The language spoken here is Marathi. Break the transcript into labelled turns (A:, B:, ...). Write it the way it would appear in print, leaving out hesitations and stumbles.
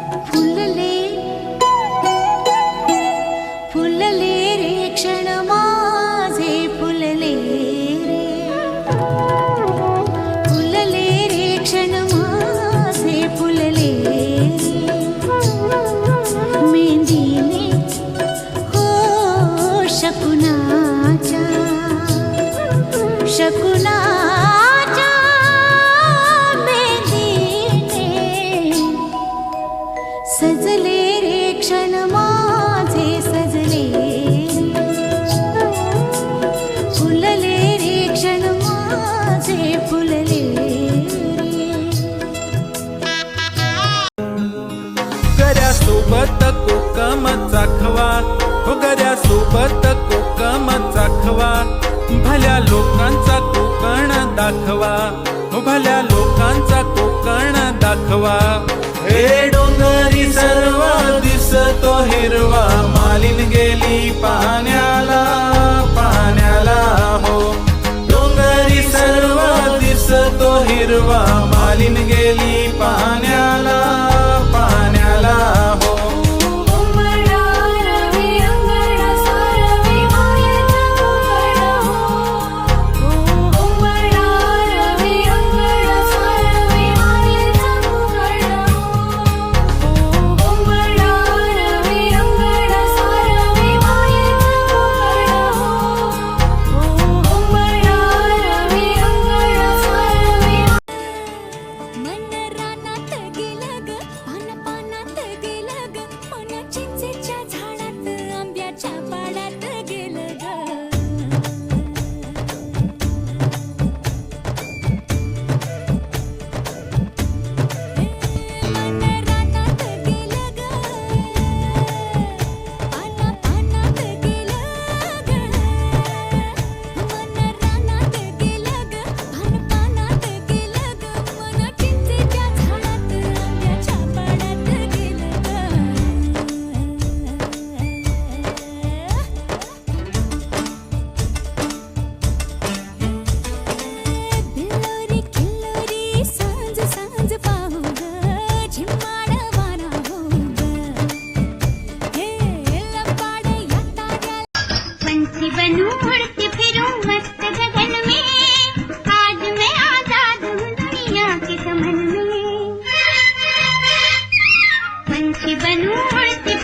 A: फुलले फुलले रे क्षण माझे फुलले रे फुलले रे क्षण माझे फुलले रे मेंदीने हो शकुनाच्या शकुनाच्या मेंदीने सजले रे क्षण माझे सजले फुलले रे क्षण माझे फुलले
B: गऱ्यासोबत कोकम चाखवा हो गऱ्यासोबत कोकम चाखवा भल्या लोकांचा कोकण दाखवा हो भल्या लोकांचा कोकण दाखवा हे डोंगरी सर्व दिसतो हिरवा मालिन गेली पाण्याला पाण्याला हो डोंगरी सर्व दिसतो हिरवा मालिन गेली पाण्याला पाण्याला हो
A: बनूं उड़ती फिरूं मस्त गगन में आज मैं आजाद हूँ दुनिया के चमन में पंछी बनूं उड़ती